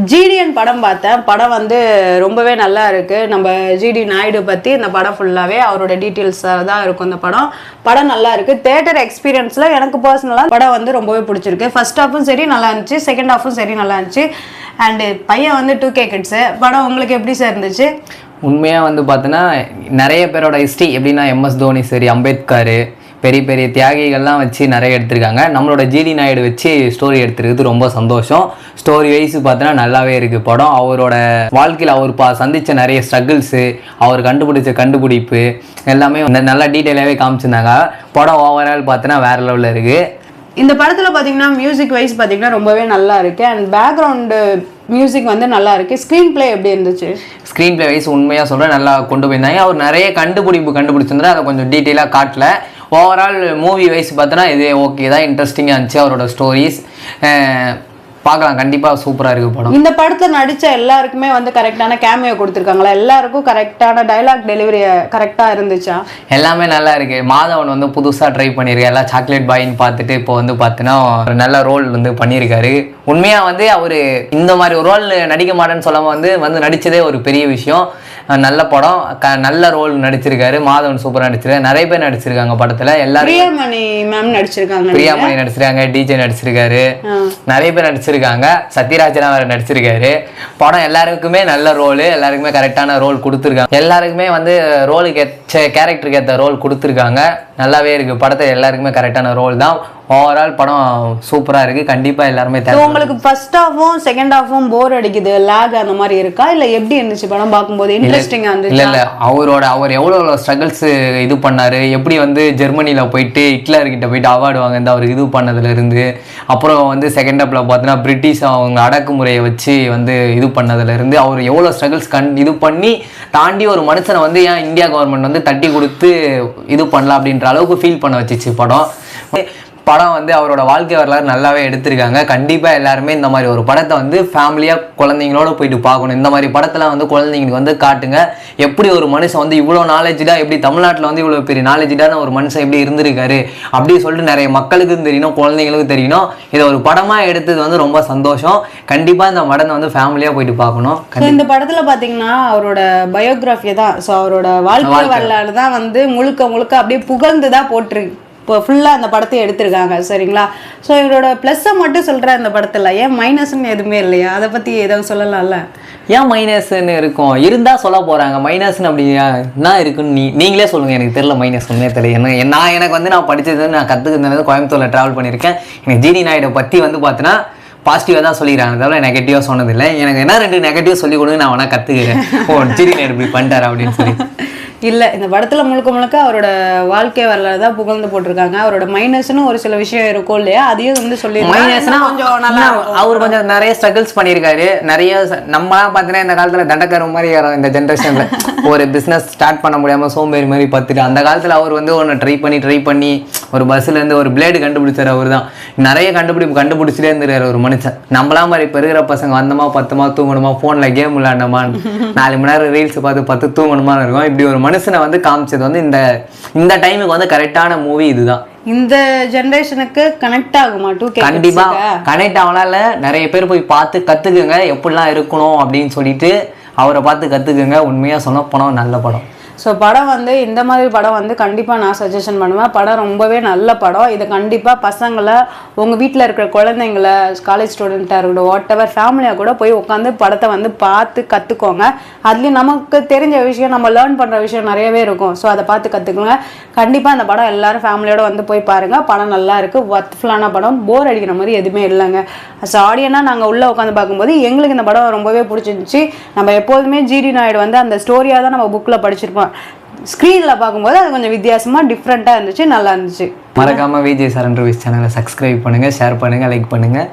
GTN படம் பார்த்தேன். படம் வந்து ரொம்பவே நல்லா இருக்கு. நம்ம ஜிடி நாயுடு பற்றி இந்த படம் ஃபுல்லாகவே அவரோட டீட்டெயில்ஸாக தான் இருக்கும். இந்த படம் நல்லா இருக்கு. தியேட்டர் எக்ஸ்பீரியன்ஸில் எனக்கு பர்சனலாக படம் வந்து ரொம்பவே பிடிச்சிருக்கு. ஃபர்ஸ்ட் ஹாஃபும் சரி நல்லா இருந்துச்சு, செகண்ட் ஹாஃபும் சரி நல்லா இருந்துச்சு. அண்டு பையன் வந்து 2K கிட்ஸு. படம் உங்களுக்கு எப்படி சார் இருந்துச்சு? உண்மையாக வந்து பார்த்தோன்னா நிறைய பேரோட ஹிஸ்ட்ரி எப்படின்னா MS தோனி சரி, அம்பேத்கர், பெரிய பெரிய தியாகிகள்லாம் வச்சு நிறைய எடுத்திருக்காங்க. நம்மளோட ஜிடி நாயுடு வச்சு ஸ்டோரி எடுத்துருக்குது ரொம்ப சந்தோஷம். ஸ்டோரி வைஸ் பார்த்தோன்னா நல்லாவே இருக்குது படம். அவரோட வாழ்க்கையில் அவர் சந்தித்த நிறைய ஸ்ட்ரகிள்ஸு, அவர் கண்டுபிடிச்ச கண்டுபிடிப்பு எல்லாமே நல்லா டீட்டெயிலாகவே காமிச்சிருந்தாங்க. படம் ஓவரால் பார்த்தோன்னா வேறு லெவலில் இருக்குது. இந்த படத்தில் பார்த்தீங்கன்னா மியூசிக் வைஸ் பார்த்தீங்கன்னா ரொம்பவே நல்லா இருக்குது. அண்ட் பேக்ரவுண்டு மியூசிக் வந்து நல்லா இருக்குது. ஸ்க்ரீன் பிளே எப்படி இருந்துச்சு? ஸ்க்ரீன் பிளே வைஸ் உண்மையாக சொல்கிறேன் நல்லா கொண்டு போயிருந்தாங்க. அவர் நிறைய கண்டுபிடிச்சிருந்தாரு, அதை கொஞ்சம் டீட்டெயிலாக காட்டல. ஓவரால் மூவி வைஸ் பார்த்தோன்னா இது ஓகே தான், இன்ட்ரெஸ்டிங்காக இருந்துச்சு. அவரோட ஸ்டோரிஸ் பார்க்கலாம், கண்டிப்பாக சூப்பராக இருக்குது படம். இந்த படத்தில் நடித்த எல்லாருக்குமே வந்து கரெக்டான கேமியோ கொடுத்துருக்காங்களா? எல்லாருக்கும் கரெக்டான டைலாக் டெலிவரி கரெக்டாக இருந்துச்சா? எல்லாமே நல்லா இருக்குது. மாதவன் வந்து புதுசாக ட்ரை பண்ணியிருக்காரு. எல்லாம் சாக்லேட் பாயின்னு பார்த்துட்டு இப்போ வந்து பார்த்தீங்கன்னா ஒரு நல்ல ரோல் வந்து பண்ணியிருக்காரு. உண்மையாக வந்து அவர் இந்த மாதிரி ஒரு ரோல் நடிக்க மாட்டேன்னு சொல்லாமல் வந்து நடித்ததே ஒரு பெரிய விஷயம். நல்ல படம், நல்ல ரோல் நடிச்சிருக்காரு. மாதவன் சூப்பராக நடிச்சிருக்காரு. நிறைய பேர் நடிச்சிருக்காங்க படத்தில். எல்லாரும் பிரியாமணி மேம் நடிச்சிருக்காங்க, பிரியாமணி நடிச்சிருக்காங்க, டிஜே நடிச்சிருக்காரு, நிறைய பேர் நடிச்சிருக்காங்க. சத்யராஜனா வேறு நடிச்சிருக்காரு. படம் எல்லாருக்குமே நல்ல ரோலு, எல்லாருக்குமே கரெக்டான ரோல் கொடுத்துருக்காங்க. எல்லாருக்குமே வந்து ரோலுக்கு கேரக்டருக்கு ஏற்ற ரோல் கொடுத்துருக்காங்க. நல்லாவே இருக்குது. படத்தை எல்லாருக்குமே கரெக்டான ரோல் தான். ஓவரால் படம் சூப்பராக இருக்குது. கண்டிப்பாக எல்லாருமே தேவை. உங்களுக்கு ஃபர்ஸ்ட் ஹாஃபும் செகண்ட் ஹாஃபும் போர் அடிக்குது, லேக் அந்த மாதிரி இருக்கா? இல்லை எப்படி இருந்துச்சு படம் பார்க்கும்போது? இன்ட்ரெஸ்டிங்காக இருந்துச்சு? இல்லை அவர் எவ்வளோ ஸ்ட்ரகிள்ஸ் இது பண்ணார், எப்படி வந்து ஜெர்மனியில் போயிட்டு ஹிட்லர்கிட்ட போயிட்டு அவார்டு வாங்க அவருக்கு இது பண்ணதுலேருந்து, அப்புறம் வந்து செகண்ட் ஹாஃபில் பார்த்தீங்கன்னா பிரிட்டிஷ் அவங்க அடக்குமுறையை வச்சு வந்து இது பண்ணதுலேருந்து அவர் எவ்வளோ ஸ்ட்ரகிள்ஸ் இது பண்ணி தாண்டி ஒரு மனுஷனை வந்து ஏன் இந்தியா கவர்மெண்ட் வந்து தட்டி கொடுத்து இது பண்ணலாம் அப்படின்ற அளவுக்கு ஃபீல் பண்ண வச்சிச்சு படம் வந்து அவரோட வாழ்க்கை வரலாறு நல்லாவே எடுத்திருக்காங்க. கண்டிப்பாக எல்லாருமே இந்த மாதிரி ஒரு படத்தை வந்து ஃபேமிலியாக குழந்தைங்களோட போயிட்டு பார்க்கணும். இந்த மாதிரி படத்தெல்லாம் வந்து குழந்தைங்களுக்கு வந்து காட்டுங்க. எப்படி ஒரு மனுஷன் வந்து இவ்வளோ நாலேஜாக, எப்படி தமிழ்நாட்டில் வந்து இவ்வளோ பெரிய நாலேஜான ஒரு மனுஷன் எப்படி இருந்திருக்காரு அப்படின்னு சொல்லிட்டு நிறைய மக்களுக்கும் தெரியணும், குழந்தைங்களுக்கும் தெரியணும். இதை ஒரு படமாக எடுத்தது வந்து ரொம்ப சந்தோஷம். கண்டிப்பாக இந்த படத்தை வந்து ஃபேமிலியாக போயிட்டு பார்க்கணும். இந்த படத்தில் பார்த்தீங்கன்னா அவரோட பயோகிராஃபி தான், ஸோ அவரோட வாழ்க்கை வரலாறு தான் வந்து முழுக்க அப்படியே புகழ்ந்து தான் போட்டிருக்கு. இப்போ ஃபுல்லாக அந்த படத்தை எடுத்திருக்காங்க, சரிங்களா? ஸோ இவரோட ப்ளஸ்ஸை மட்டும் சொல்கிறேன் இந்த படத்தில். ஏன் மைனஸ்ன்னு எதுவுமே இல்லையா? அதை பற்றி எதுவும் சொல்லலாம்ல? ஏன் மைனஸ்ன்னு இருக்கும்? இருந்தால் சொல்ல போகிறாங்க. மைனஸ்ன்னு அப்படி என்ன இருக்குன்னு நீங்களே சொல்லுங்கள். எனக்கு தெரியல மைனஸ் ஒன்றே தெரியல. எனக்கு வந்து நான் படித்தது, நான் கற்றுக்கிறது கோயம்புத்தூரில் ட்ராவல் பண்ணியிருக்கேன். எனக்கு ஜிடி நாயுடு பற்றி வந்து பார்த்தீங்கன்னா பாசிட்டிவாக தான் சொல்லிக்கிறாங்க, தவிர நெகட்டிவாக சொன்னதில்லை. எனக்கு என்ன 2 நெகட்டிவ் சொல்லி கொடுங்க, நான் வேணா கற்றுக்கிறேன். ஜிடி நாயுடு இப்படி பண்ணிட்டார் அப்படின்னு சொல்லி. இல்லை, இந்த படத்தில் முழுக்க அவரோட வாழ்க்கை வரலாறு தான் புகழ்ந்து போட்டிருக்காங்க. அவரோட மைனஸ்னு ஒரு சில விஷயம் இருக்கும் இல்லையா, அதையும் வந்து சொல்லி மைனஸ்னா கொஞ்சம் நல்லா அவர் கொஞ்சம் நிறைய ஸ்ட்ரகிள்ஸ் பண்ணியிருக்காரு. நிறைய நம்மளாம் பார்த்தீங்கன்னா இந்த காலத்தில் தண்டக்கார மாதிரி இந்த ஜென்ரேஷனில் ஒரு பிஸ்னஸ் ஸ்டார்ட் பண்ண முடியாமல் சோம்பேறி மாதிரி பார்த்துட்டு, அந்த காலத்தில் அவர் வந்து ஒன்று ட்ரை பண்ணி ஒரு பஸ்ஸுலேருந்து ஒரு பிளேடு கண்டுபிடிச்சார். அவர் தான் நிறைய கண்டுபிடிச்சிட்டே இருந்துறாரு ஒரு மனுஷன். நம்மளாம் மாதிரி இப்போ இருக்கிற பசங்க வந்தமா 10 தூங்கணுமா, ஃபோனில் கேம் விளையாடணுமா, 4 மணி நேரம் ரீல்ஸ் பார்த்து 10 தூங்கணுமான்னு இருக்கும். இப்படி ஒரு மனுஷனை வந்து காமிச்சது வந்து இந்த டைமுக்கு வந்து கரெக்டான மூவி இதுதான். இந்த ஜெனரேஷனுக்கு கனெக்ட் ஆகுமா? 2K கண்டிப்பா கனெக்ட் ஆகலாம்ல. நிறைய பேர் போய் பார்த்து கத்துக்குங்க எப்படிலாம் இருக்கணும் அப்படின்னு சொல்லிட்டு அவரை பார்த்து கத்துக்குங்க. உண்மையா சொன்ன படம் நல்ல படம். ஸோ படம் வந்து இந்த மாதிரி படம் வந்து கண்டிப்பாக நான் சஜஷன் பண்ணுவேன். படம் ரொம்பவே நல்ல படம். இது கண்டிப்பாக பசங்களை, உங்கள் வீட்டில் இருக்கிற குழந்தைங்கள, காலேஜ் ஸ்டூடெண்ட்டாக இருக்கட்டும், வாட் எவர் ஃபேமிலியாக கூட போய் உட்காந்து படத்தை வந்து பார்த்து கற்றுக்கோங்க. அதுலேயும் நமக்கு தெரிஞ்ச விஷயம், நம்ம லேர்ன் பண்ணுற விஷயம் நிறையவே இருக்கும். ஸோ அதை பார்த்து கற்றுக்கோங்க. கண்டிப்பாக அந்த படம் எல்லோரும் ஃபேமிலியோடு வந்து போய் பாருங்கள். படம் நல்லா இருக்குது, ஒர்த்ஃபுல்லான படம், போர் அடிக்கிற மாதிரி எதுவுமே இல்லைங்க. ஸோ ஆடியனாக நாங்கள் உள்ளே உட்காந்து பார்க்கும்போது எங்களுக்கு இந்த படம் ரொம்பவே பிடிச்சிருந்துச்சி. நம்ம எப்போதுமே ஜிடி நாயுடு வந்து அந்த ஸ்டோரியாக தான் நம்ம புக்கில் படிச்சிருப்போம். ஸ்க்ரீனில் பார்க்கும்போது அது கொஞ்சம் வித்தியாசமாக டிஃப்ரெண்ட்டாக இருந்துச்சு, நல்லா இருந்துச்சு. மறக்காமல் விஜய் சரண் ரிவ்யூஸ் சேனலை சப்ஸ்கிரைப் பண்ணுங்கள், ஷேர் பண்ணுங்கள், லைக் பண்ணுங்கள்.